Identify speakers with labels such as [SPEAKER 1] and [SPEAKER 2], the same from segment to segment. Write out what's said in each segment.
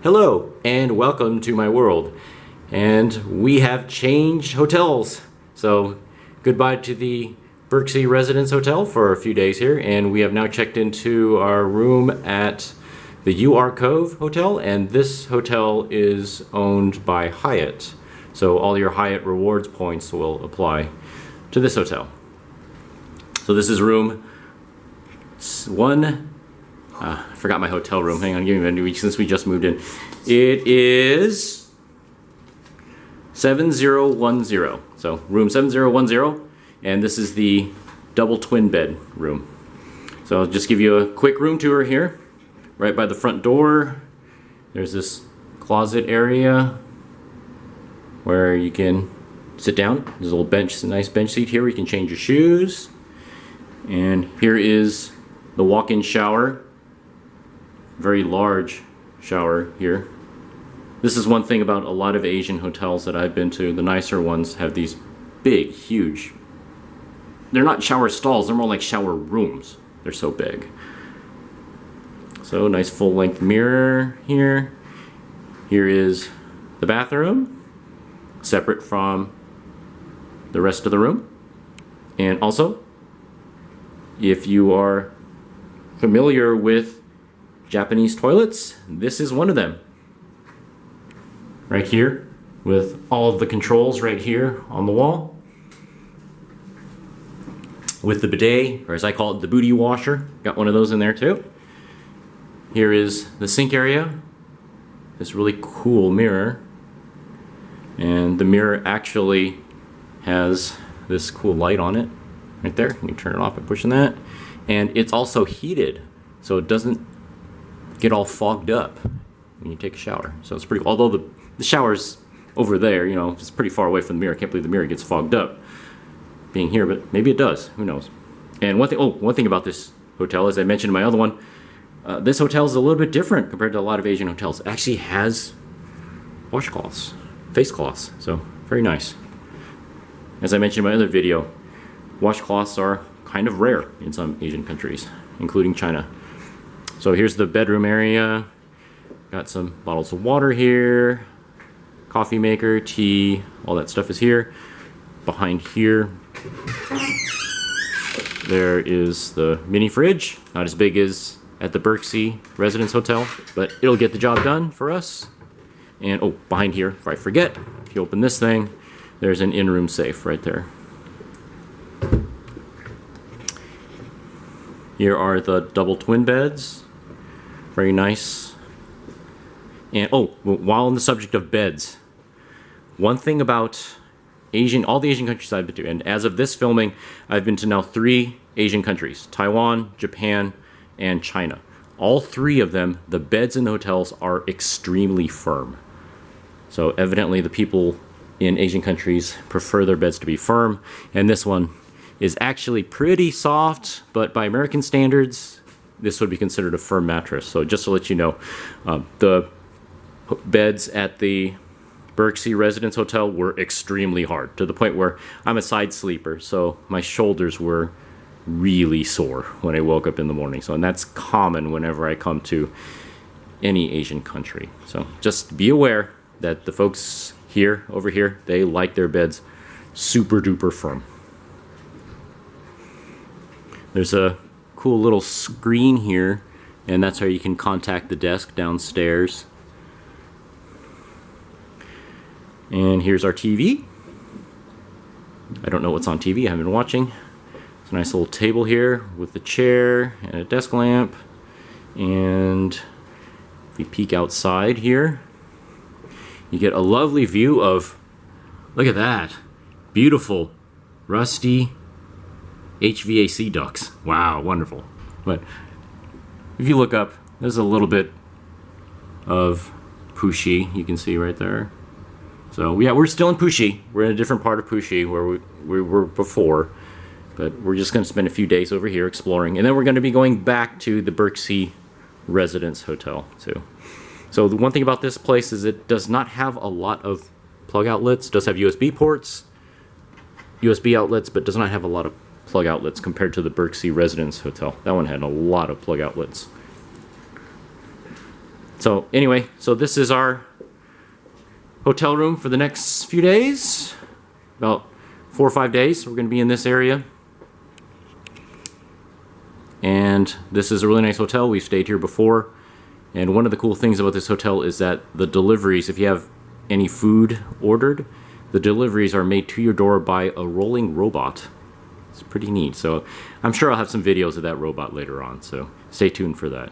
[SPEAKER 1] Hello and welcome to my world. And we have changed hotels. So goodbye to the Berkesy Residence Hotel for a few days here, and we have now checked into our room at the UR Cove Hotel, and this hotel is owned by Hyatt. So all your Hyatt rewards points will apply to this hotel. So this is room one. I forgot my hotel room. Hang on, give me a minute since we just moved in. It is 7010. So room 7010, and this is the double twin bed room. So I'll just give you a quick room tour here. Right by the front door, there's this closet area where you can sit down. There's a little bench, a nice bench seat here where you can change your shoes. And here is the walk-in shower. Very large shower here. This is one thing about a lot of Asian hotels that I've been to. The nicer ones have these big, huge, they're not shower stalls, they're more like shower rooms. They're so big. So nice full-length mirror here. Here is the bathroom, separate from the rest of the room. And also, if you are familiar with Japanese toilets, this is one of them. Right here, with all of the controls right here on the wall. With the bidet, or as I call it, the booty washer. Got one of those in there too. Here is the sink area. This really cool mirror. And the mirror actually has this cool light on it. Right there, you can turn it off by pushing that. And it's also heated, so it doesn't get all fogged up when you take a shower. So it's pretty cool. Although the shower's over there, you know, it's pretty far away from the mirror. I can't believe the mirror gets fogged up being here, but maybe it does. Who knows? And one thing about this hotel, as I mentioned in my other one, this hotel is a little bit different compared to a lot of Asian hotels. It actually has washcloths, face cloths, so very nice. As I mentioned in my other video, washcloths are kind of rare in some Asian countries, including China. So here's the bedroom area. Got some bottles of water here, coffee maker, tea, all that stuff is here. Behind here, there is the mini fridge. Not as big as at the Berkesy Residence Hotel, but it'll get the job done for us. And oh, behind here, if I forget, if you open this thing, there's an in-room safe right there. Here are the double twin beds. Very nice. And oh, while on the subject of beds, one thing about all the Asian countries I've been to, and as of this filming, I've been to now 3 Asian countries: Taiwan, Japan, and China. All 3 of them, the beds in the hotels are extremely firm. So evidently the people in Asian countries prefer their beds to be firm, and this one is actually pretty soft, but by American standards, this would be considered a firm mattress. So just to let you know, the beds at the Berkesy Residence Hotel were extremely hard, to the point where I'm a side sleeper, so my shoulders were really sore when I woke up in the morning. So, and that's common whenever I come to any Asian country. So just be aware that the folks over here, they like their beds super duper firm. There's a cool little screen here, and that's how you can contact the desk downstairs. And here's our TV. I don't know what's on TV, I haven't been watching. It's a nice little table here with a chair and a desk lamp. And if we peek outside here, you get a lovely view of, look at that, beautiful, rusty HVAC ducts. Wow, wonderful. But if you look up, there's a little bit of Puxi you can see right there. So yeah, we're still in Puxi. We're in a different part of Puxi where we were before, but we're just going to spend a few days over here exploring, and then we're going to be going back to the Berkesy Residence Hotel too. So the one thing about this place is it does not have a lot of plug outlets. It does have USB ports, USB outlets, but does not have a lot of plug outlets compared to the Berkesy Residence Hotel. That one had a lot of plug outlets. So anyway, so this is our hotel room for the next few days. About 4 or 5 days. We're going to be in this area. And this is a really nice hotel. We've stayed here before. And one of the cool things about this hotel is that the deliveries, if you have any food ordered, the deliveries are made to your door by a rolling robot. It's pretty neat. So I'm sure I'll have some videos of that robot later on. So stay tuned for that.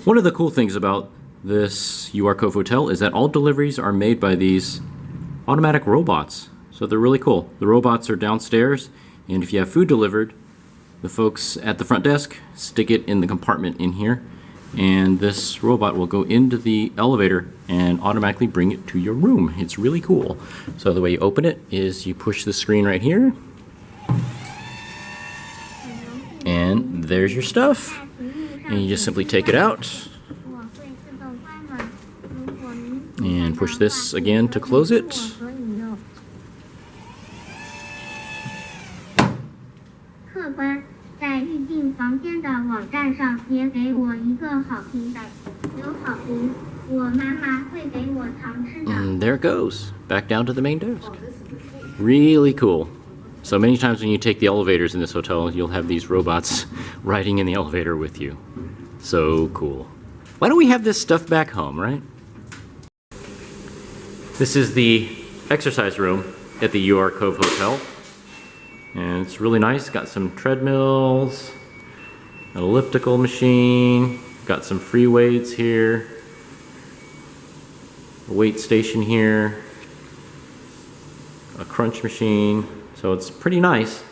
[SPEAKER 1] One of the cool things about this UR Cove Hotel is that all deliveries are made by these automatic robots. So they're really cool. The robots are downstairs, and if you have food delivered, the folks at the front desk stick it in the compartment in here, and this robot will go into the elevator and automatically bring it to your room. It's really cool. So the way you open it is you push the screen right here, and there's your stuff. And you just simply take it out and push this again to close it. And there it goes, back down to the main desk. Really cool. So many times when you take the elevators in this hotel, you'll have these robots riding in the elevator with you. So cool. Why don't we have this stuff back home, right? This is the exercise room at the UR Cove Hotel. And it's really nice. Got some treadmills, an elliptical machine, got some free weights here, a weight station here, a crunch machine. So it's pretty nice.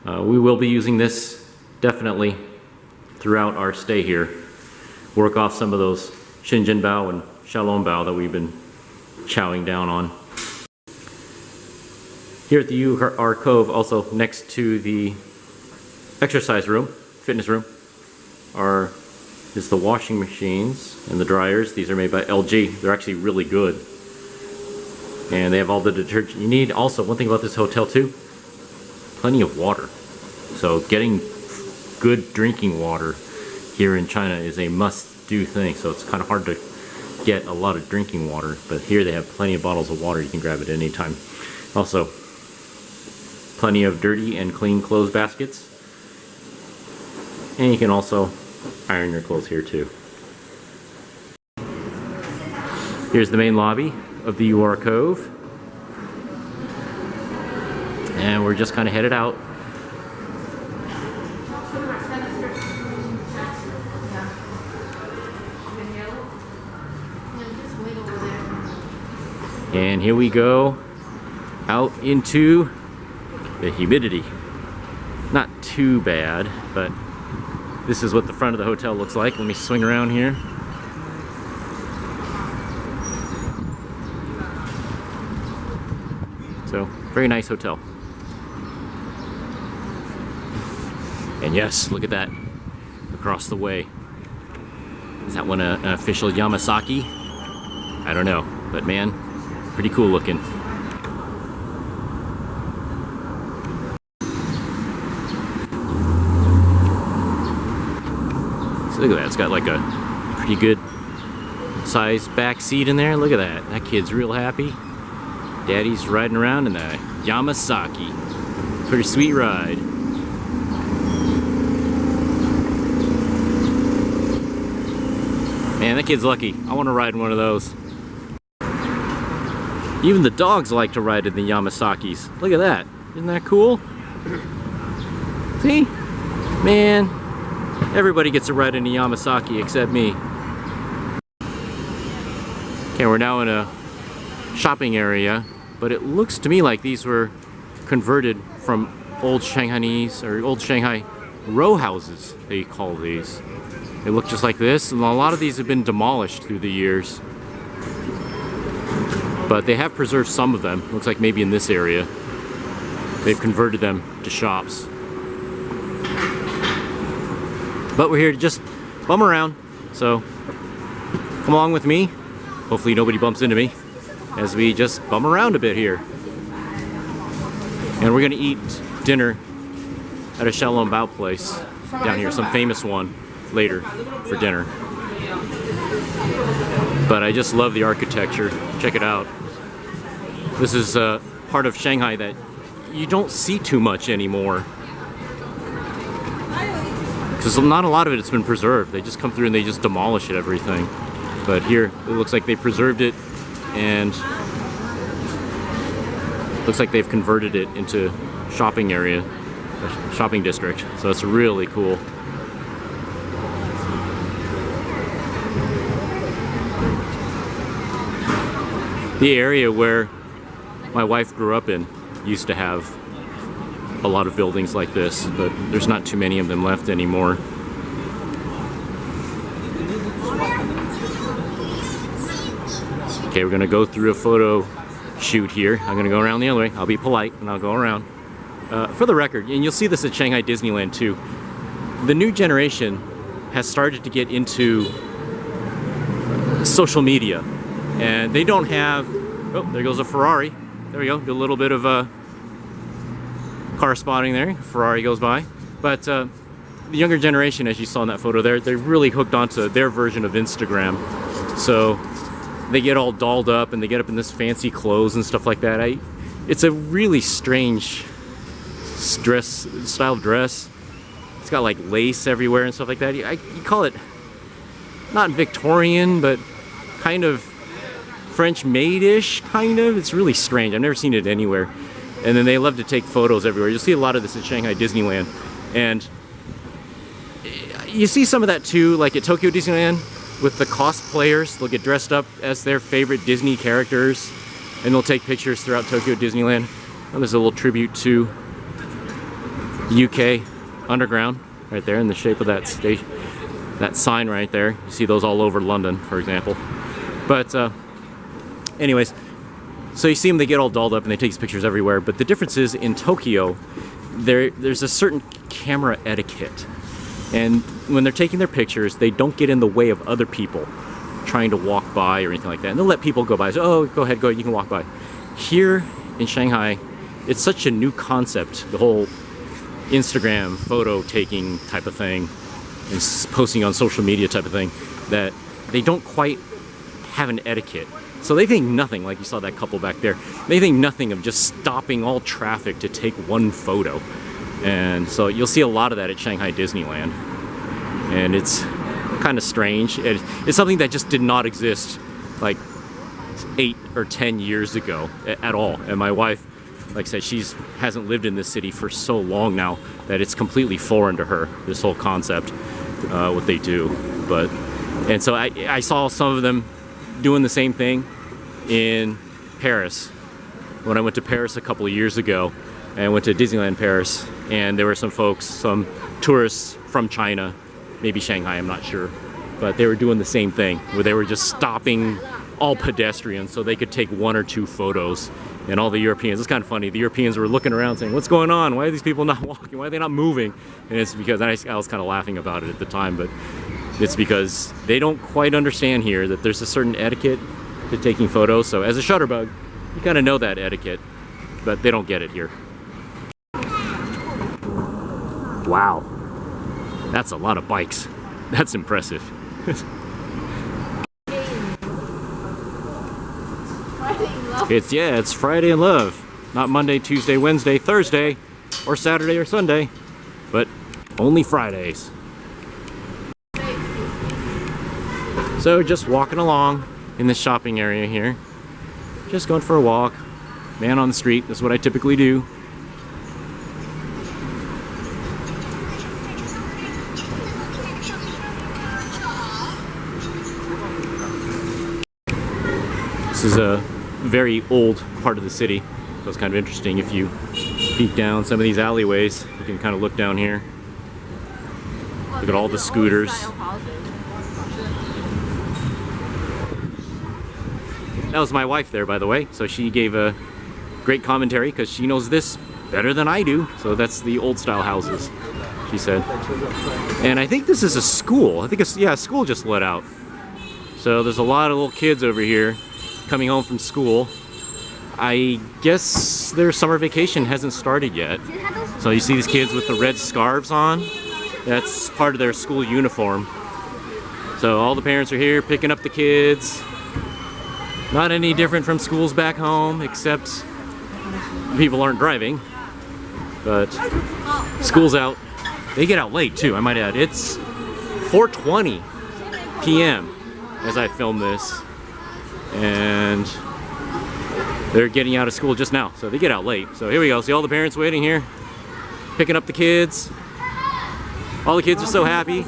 [SPEAKER 1] We will be using this definitely throughout our stay here. Work off some of those Jing'an and xiaolongbao that we've been chowing down on. Here at the UR Cove, also next to the exercise room, fitness room, is the washing machines and the dryers. These are made by LG. They're actually really good. And they have all the detergent you need. Also, one thing about this hotel too, plenty of water. So getting good drinking water here in China is a must-do thing. So it's kind of hard to get a lot of drinking water, but here they have plenty of bottles of water. You can grab it at any time. Also, plenty of dirty and clean clothes baskets. And you can also iron your clothes here too. Here's the main lobby of the UR Cove. And we're just kind of headed out. And here we go out into the humidity. Not too bad, but this is what the front of the hotel looks like. Let me swing around here. So, very nice hotel. And yes, look at that across the way. Is that one an official Yamasaki? I don't know, but man, pretty cool looking. So look at that, it's got like a pretty good sized back seat in there. Look at that, that kid's real happy. Daddy's riding around in the Yamasaki. Pretty sweet ride. Man, that kid's lucky. I want to ride in one of those. Even the dogs like to ride in the Yamasakis. Look at that. Isn't that cool? See? Man, everybody gets to ride in a Yamasaki except me. Okay, we're now in a shopping area, but it looks to me like these were converted from old Shanghainese or old Shanghai row houses, they call these. They look just like this, and a lot of these have been demolished through the years. But they have preserved some of them. Looks like maybe in this area. They've converted them to shops. But we're here to just bum around. So come along with me. Hopefully nobody bumps into me as we just bum around a bit here. And we're gonna eat dinner at a xiaolongbao place down here, some famous one. later for dinner. But I just love the architecture. Check it out. This is part of Shanghai that you don't see too much anymore. Because not a lot of it's been preserved. They just come through and they just demolish everything. But here, it looks like they preserved it and looks like they've converted it into shopping area, a shopping district. So it's really cool. The area where my wife grew up in used to have a lot of buildings like this, but there's not too many of them left anymore. Okay, we're gonna go through a photo shoot here. I'm gonna go around the other way. I'll be polite and I'll go around. For the record, and you'll see this at Shanghai Disneyland too, the new generation has started to get into social media. And they don't have, oh, there goes a Ferrari. There we go, do a little bit of car spotting there. Ferrari goes by. But the younger generation, as you saw in that photo there, they're really hooked onto their version of Instagram. So they get all dolled up and they get up in this fancy clothes and stuff like that. It's a really strange style of dress. It's got like lace everywhere and stuff like that. You call it not Victorian, but kind of French maid-ish, kind of. It's really strange. I've never seen it anywhere. And then they love to take photos everywhere. You'll see a lot of this at Shanghai Disneyland. And you see some of that too, like at Tokyo Disneyland with the cosplayers. They'll get dressed up as their favorite Disney characters and they'll take pictures throughout Tokyo Disneyland. And there's a little tribute to UK Underground right there in the shape of that station, that sign right there. You see those all over London, for example. But anyways, so you see them, they get all dolled up and they take these pictures everywhere. But the difference is in Tokyo, there's a certain camera etiquette. And when they're taking their pictures, they don't get in the way of other people trying to walk by or anything like that. And they'll let people go by. So, oh, go ahead, you can walk by. Here in Shanghai, it's such a new concept, the whole Instagram photo taking type of thing and posting on social media type of thing, that they don't quite have an etiquette. So they think nothing, like you saw that couple back there, they think nothing of just stopping all traffic to take one photo. And so you'll see a lot of that at Shanghai Disneyland. And it's kind of strange. It's something that just did not exist like 8 or 10 years ago at all. And my wife, like I said, she hasn't lived in this city for so long now that it's completely foreign to her, this whole concept, what they do. And so I saw some of them doing the same thing in Paris. When I went to Paris a couple of years ago, and I went to Disneyland Paris, and there were some folks, some tourists from China, maybe Shanghai, I'm not sure, but they were doing the same thing, where they were just stopping all pedestrians so they could take 1 or 2 photos. And all the Europeans, it's kind of funny, the Europeans were looking around saying, what's going on? Why are these people not walking? Why are they not moving? And it's because, I was kind of laughing about it at the time, but it's because they don't quite understand here that there's a certain etiquette to taking photos. So as a shutterbug, you kind of know that etiquette, but they don't get it here. Wow, that's a lot of bikes. That's impressive. It's Friday in Love. Not Monday, Tuesday, Wednesday, Thursday, or Saturday or Sunday, but only Fridays. So just walking along in this shopping area here. Just going for a walk. Man on the street, that's what I typically do. This is a very old part of the city, so it's kind of interesting. If you peek down some of these alleyways, you can kind of look down here. Look at all the scooters. That was my wife there, by the way, so she gave a great commentary because she knows this better than I do. So that's the old style houses, she said. And I think this is a school. I think it's, yeah, a school just let out. So there's a lot of little kids over here coming home from school. I guess their summer vacation hasn't started yet. So you see these kids with the red scarves on, That's part of their school uniform. So all the parents are here picking up the kids. Not any different from schools back home, except people aren't driving. But school's out. They get out late too, I might add. It's 4:20 p.m. as I film this. And they're getting out of school just now, so they get out late. So here we go. See all the parents waiting here, picking up the kids. All the kids are so happy.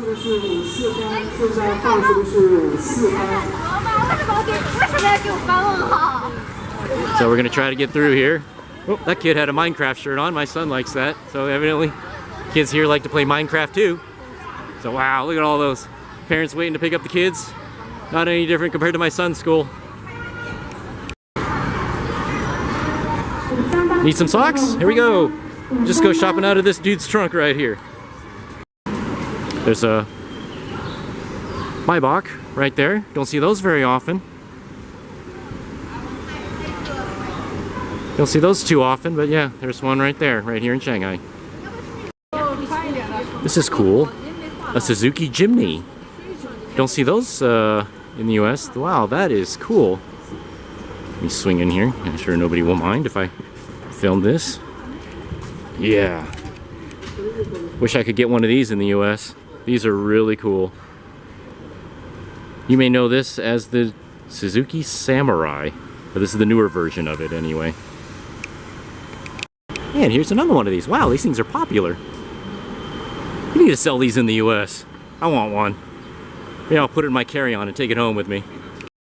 [SPEAKER 1] So we're gonna try to get through here. Oh, that kid had a Minecraft shirt on. My son likes that. So evidently, kids here like to play Minecraft too. So wow, look at all those parents waiting to pick up the kids. Not any different compared to my son's school. Need some socks? Here we go. Just go shopping out of this dude's trunk right here. There's a Maybach right there. Don't see those very often. Don't see those too often, but yeah, there's one right there, right here in Shanghai. This is cool. A Suzuki Jimny. Don't see those in the US. Wow, that is cool. Let me swing in here. I'm sure nobody will mind if I film this. Yeah. Wish I could get one of these in the US. These are really cool. You may know this as the Suzuki Samurai, but this is the newer version of it anyway. And here's another one of these. Wow, these things are popular. You need to sell these in the US. I want one. Yeah, I'll put it in my carry-on and take it home with me.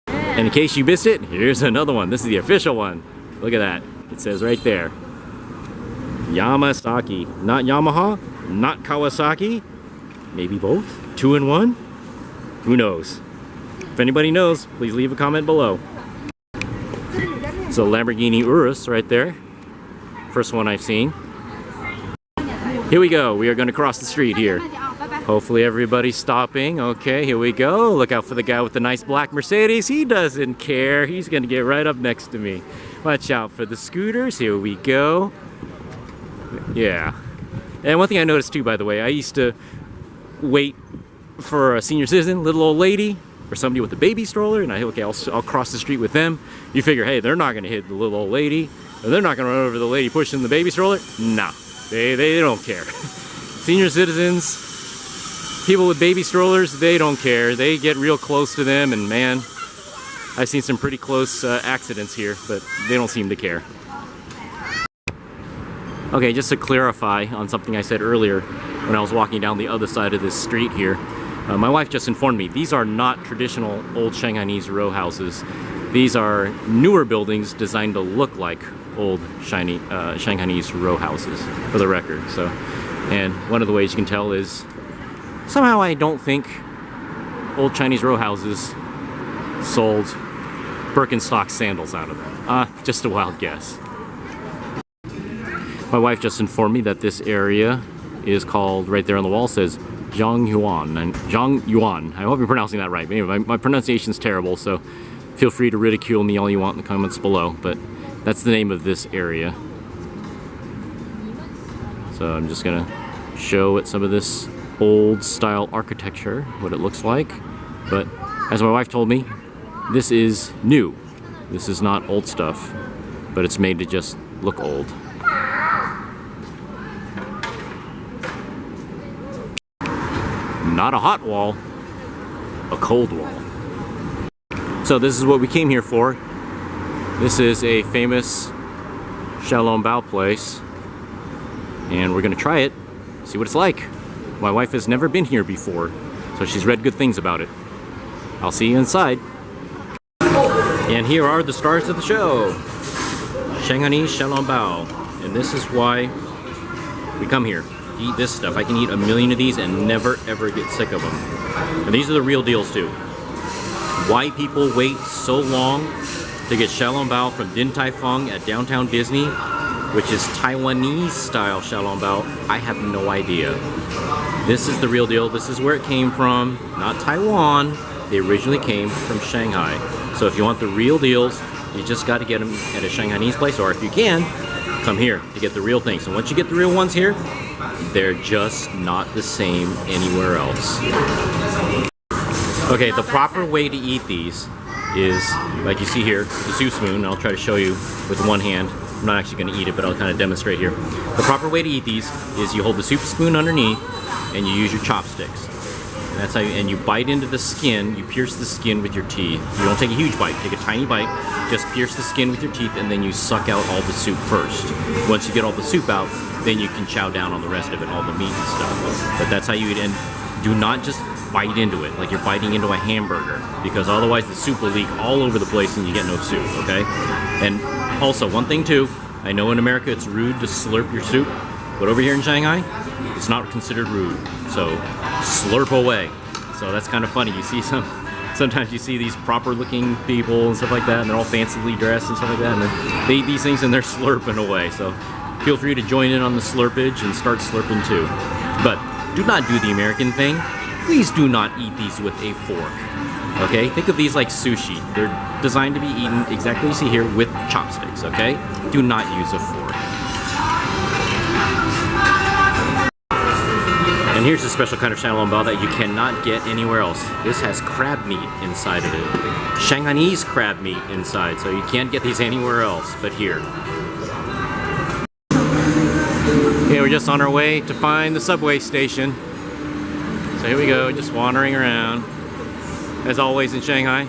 [SPEAKER 1] And in case you missed it, here's another one. This is the official one. Look at that. It says right there. Yamasaki. Not Yamaha, not Kawasaki. Maybe both? 2 in 1? Who knows? If anybody knows, please leave a comment below. So Lamborghini Urus right there. First one I've seen. Here we go. We are going to cross the street here. Hopefully everybody's stopping. Okay, here we go. Look out for the guy with the nice black Mercedes. He doesn't care. He's going to get right up next to me. Watch out for the scooters. Here we go. Yeah. And one thing I noticed too, by the way, I used to wait for a senior citizen, little old lady, or somebody with a baby stroller, and I'll cross the street with them. You figure, hey, they're not going to hit the little old lady, or they're not going to run over the lady pushing the baby stroller. Nah, they don't care. Senior citizens, people with baby strollers, they don't care. They get real close to them, and man, I've seen some pretty close accidents here, but they don't seem to care. Okay, just to clarify on something I said earlier when I was walking down the other side of this street here, my wife just informed me these are not traditional old Shanghainese row houses. These are newer buildings designed to look like old Shanghainese row houses, for the record. So, and one of the ways you can tell is somehow I don't think old Chinese row houses sold Birkenstock sandals out of them. Just a wild guess. My wife just informed me that this area is called, right there on the wall says Zhang Yuan. And Zhang Yuan, I hope I'm pronouncing that right. But anyway, my pronunciation's terrible, so feel free to ridicule me all you want in the comments below. But that's the name of this area. So I'm just gonna show it some of this old style architecture, what it looks like. But as my wife told me, this is new. This is not old stuff, but it's made to just look old. Not a hot wall, a cold wall. So this is what we came here for. This is a famous xiaolongbao place, and we're gonna try it, see what it's like. My wife has never been here before, so she's read good things about it. I'll see you inside. And here are the stars of the show. Shanghainese xiaolongbao. And this is why we come here. Eat this stuff. I can eat a million of these and never ever get sick of them. And these are the real deals too. Why people wait so long to get xiaolongbao from Din Tai Fung at downtown Disney, which is Taiwanese style xiaolongbao, I have no idea. This is the real deal. This is where it came from, not Taiwan. They originally came from Shanghai. So if you want the real deals, you just got to get them at a Shanghainese place, or if you can, come here to get the real thing. So once you get the real ones here, they're just not the same anywhere else. Okay, the proper way to eat these is, like you see here, the soup spoon. I'll try to show you with one hand. I'm not actually going to eat it, but I'll kind of demonstrate here. The proper way to eat these is you hold the soup spoon underneath and you use your chopsticks. And that's how and you bite into the skin, you pierce the skin with your teeth. You don't take a huge bite, take a tiny bite, just pierce the skin with your teeth, and then you suck out all the soup first. Once you get all the soup out, then you can chow down on the rest of it, all the meat and stuff. But that's how you eat, and do not just bite into it like you're biting into a hamburger, because otherwise the soup will leak all over the place and you get no soup, okay? And also, one thing too, I know in America it's rude to slurp your soup, but over here in Shanghai, it's not considered rude. So slurp away. So that's kind of funny. You see sometimes you see these proper looking people and stuff like that, and they're all fancily dressed and stuff like that, and they eat these things and they're slurping away. So feel free to join in on the slurpage and start slurping too. But do not do the American thing. Please do not eat these with a fork. Okay? Think of these like sushi. They're designed to be eaten exactly as you see here with chopsticks, okay? Do not use a fork. And here's a special kind of xiaolongbao that you cannot get anywhere else. This has crab meat inside of it. Shanghainese crab meat inside, so you can't get these anywhere else but here. Okay, we're just on our way to find the subway station. So here we go, just wandering around. As always in Shanghai,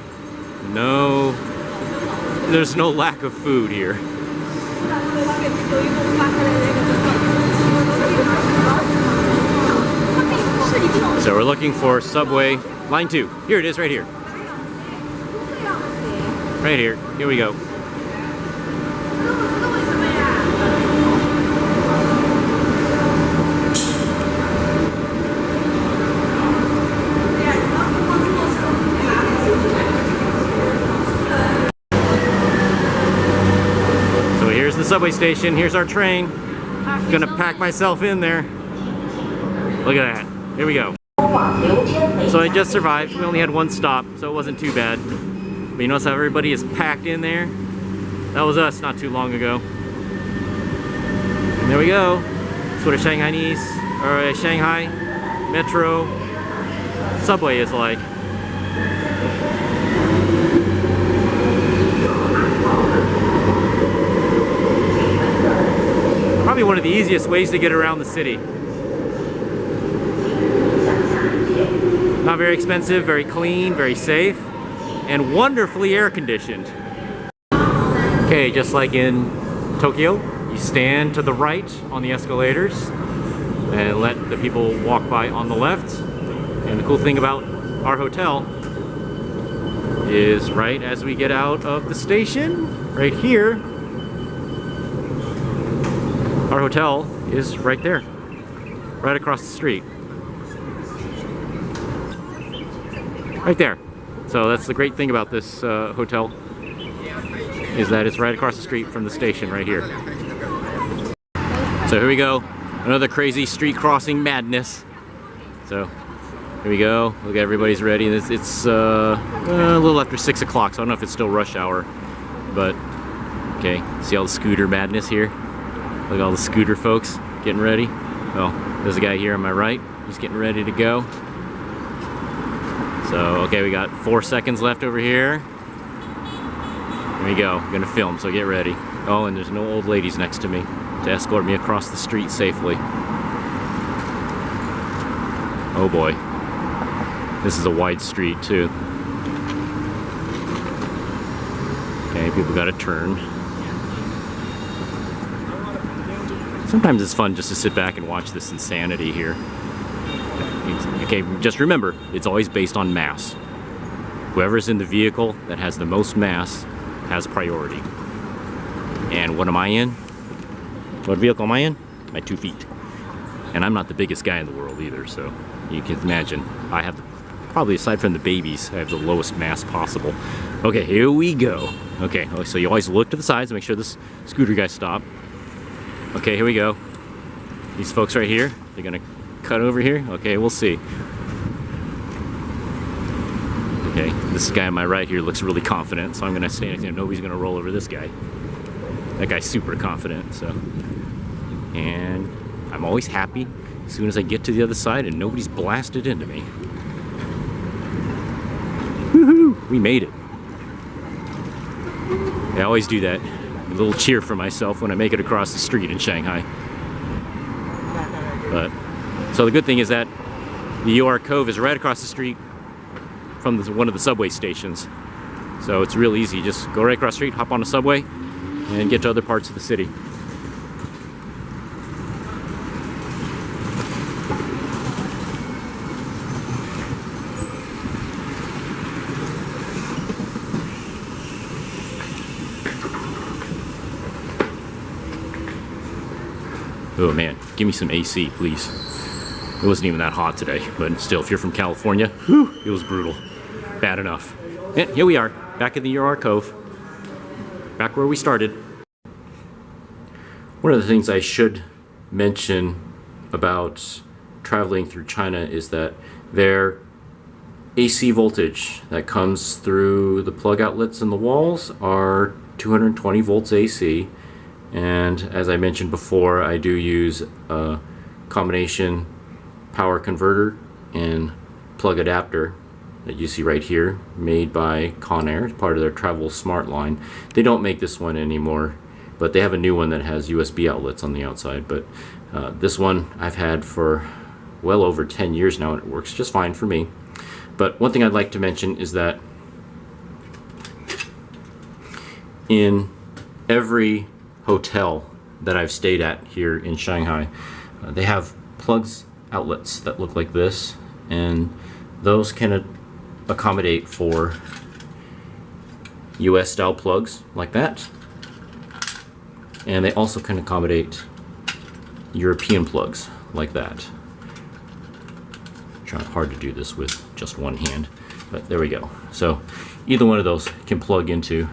[SPEAKER 1] there's no lack of food here. So we're looking for subway line 2. Here it is, right here. Right here. Here we go. So here's the subway station. Here's our train. Gonna pack myself in there. Look at that. Here we go. So I just survived. We only had one stop, so it wasn't too bad. But you notice how everybody is packed in there? That was us not too long ago. And there we go. That's what a Shanghainese, or a Shanghai Metro subway is like. Probably one of the easiest ways to get around the city. Not very expensive, very clean, very safe, and wonderfully air conditioned. Okay, just like in Tokyo, you stand to the right on the escalators and let the people walk by on the left. And the cool thing about our hotel is right as we get out of the station, right here, our hotel is right there, right across the street. Right there. So that's the great thing about this hotel, is that it's right across the street from the station right here. So here we go, another crazy street crossing madness. So here we go. Look, everybody's ready. It's a little after 6 o'clock, so I don't know if it's still rush hour, but okay. See all the scooter madness here? Look at all the scooter folks getting ready. Well, there's a guy here on my right. He's getting ready to go. So, okay, we got 4 seconds left over here. Here we go. I'm gonna film, so get ready. Oh, and there's no old ladies next to me to escort me across the street safely. Oh boy. This is a wide street, too. Okay, people gotta turn. Sometimes it's fun just to sit back and watch this insanity here. Okay, just remember, it's always based on mass. Whoever's in the vehicle that has the most mass has priority. And what am I in? What vehicle am I in? My 2 feet. And I'm not the biggest guy in the world either, so you can imagine. I have, probably aside from the babies, I have the lowest mass possible. Okay, here we go. Okay, so you always look to the sides and make sure this scooter guys stop. Okay, here we go. These folks right here, they're gonna cut over here. Okay, we'll see. Okay, this guy on my right here looks really confident, so I'm gonna stand next to him. Nobody's gonna roll over this guy. That guy's super confident, so. And I'm always happy as soon as I get to the other side and nobody's blasted into me. Woohoo! We made it. I always do that. A little cheer for myself when I make it across the street in Shanghai. But, so the good thing is that the UR Cove is right across the street from one of the subway stations. So it's real easy. Just go right across the street, hop on a subway, and get to other parts of the city. Oh man, give me some AC, please. It wasn't even that hot today, but still, if you're from California, whew, it was brutal. Bad enough. And here we are, back in the UR Cove. Back where we started. One of the things I should mention about traveling through China is that their AC voltage that comes through the plug outlets in the walls are 220 volts AC. And as I mentioned before, I do use a combination power converter and plug adapter that you see right here, made by Conair. It's part of their Travel Smart line. They don't make this one anymore, but they have a new one that has USB outlets on the outside. But this one I've had for well over 10 years now, and it works just fine for me. But one thing I'd like to mention is that in every hotel that I've stayed at here in Shanghai, they have plugs outlets that look like this, and those can accommodate for US style plugs like that, and they also can accommodate European plugs like that. Trying hard to do this with just one hand, but there we go. So either one of those can plug into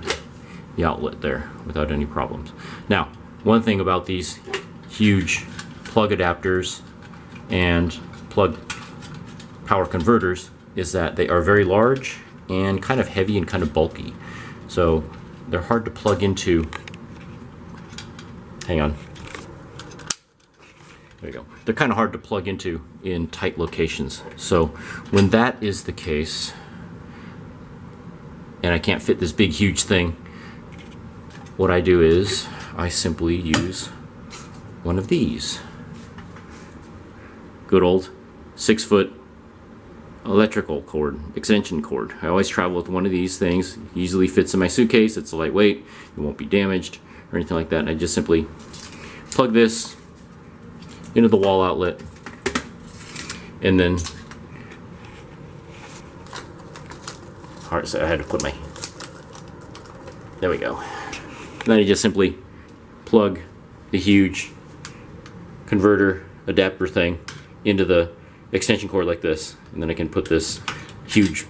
[SPEAKER 1] the outlet there without any problems. Now, one thing about these huge plug adapters and plug power converters is that they are very large and kind of heavy and kind of bulky. So they're hard to plug into. Hang on. There you go. They're kind of hard to plug into in tight locations. So when that is the case, and I can't fit this big huge thing, what I do is I simply use one of these. Good old 6-foot electrical cord, extension cord. I always travel with one of these things. Easily fits in my suitcase. It's lightweight. It won't be damaged or anything like that. And I just simply plug this into the wall outlet, and then I had to put my, there we go. And then I just simply plug the huge converter adapter thing into the extension cord like this, and then I can put this huge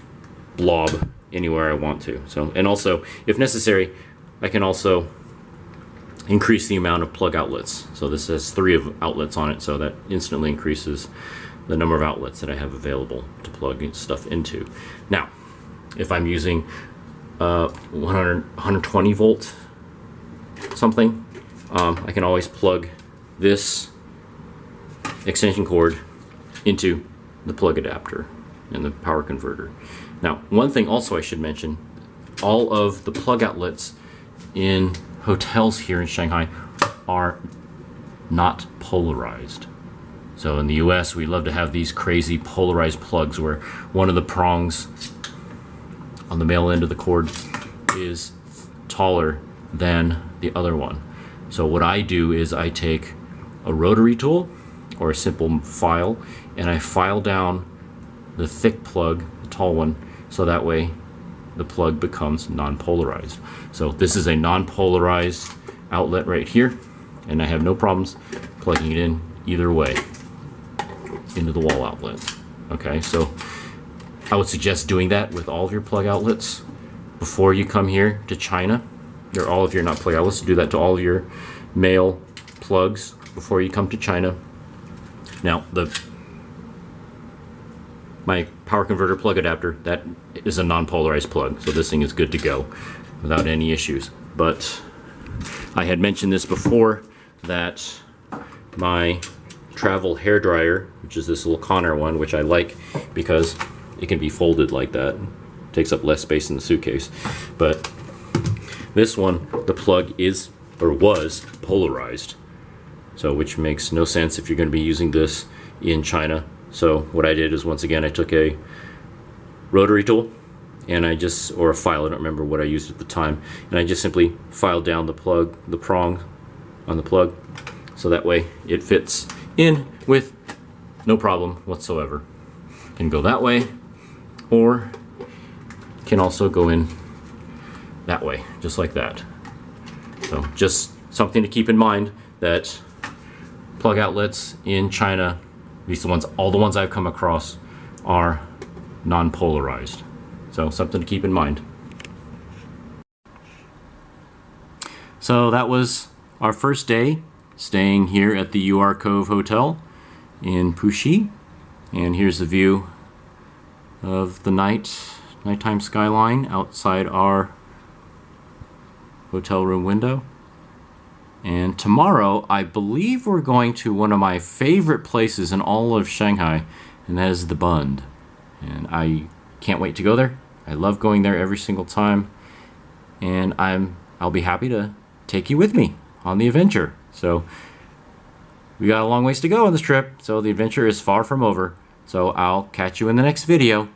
[SPEAKER 1] blob anywhere I want to. So, and also, if necessary, I can also increase the amount of plug outlets. So this has 3 outlets on it, so that instantly increases the number of outlets that I have available to plug stuff into. Now, if I'm using 120 volt something, I can always plug this extension cord into the plug adapter and the power converter. Now, one thing also I should mention, all of the plug outlets in hotels here in Shanghai are not polarized. So in the US, we love to have these crazy polarized plugs where one of the prongs on the male end of the cord is taller than the other one. So what I do is I take a rotary tool or a simple file, and I file down the thick plug, the tall one, so that way the plug becomes non-polarized. So this is a non-polarized outlet right here, and I have no problems plugging it in either way into the wall outlet. Okay, so I would suggest doing that with all of your plug outlets before you come here to China. Or all of your not plug outlets, do that to all of your male plugs before you come to China. Now, my power converter plug adapter, that is a non-polarized plug, so this thing is good to go without any issues. But I had mentioned this before, that my travel hair dryer, which is this little Connor one, which I like because it can be folded like that. Takes up less space in the suitcase. But this one, the plug is, or was, polarized. So, which makes no sense if you're going to be using this in China. So what I did is, once again, I took a rotary tool, and I just, or a file, I don't remember what I used at the time, and I just simply filed down the plug, the prong on the plug, so that way it fits in with no problem whatsoever. Can go that way, or can also go in that way, just like that. So just something to keep in mind, that plug outlets in China, at least the ones, all the ones I've come across, are non-polarized. So something to keep in mind. So that was our first day staying here at the UR Cove Hotel in Puxi. And here's the view of the nighttime skyline outside our hotel room window. And tomorrow, I believe we're going to one of my favorite places in all of Shanghai, and that is the Bund. And I can't wait to go there. I love going there every single time, and I'll be happy to take you with me on the adventure. So we got a long ways to go on this trip, so the adventure is far from over. So I'll catch you in the next video.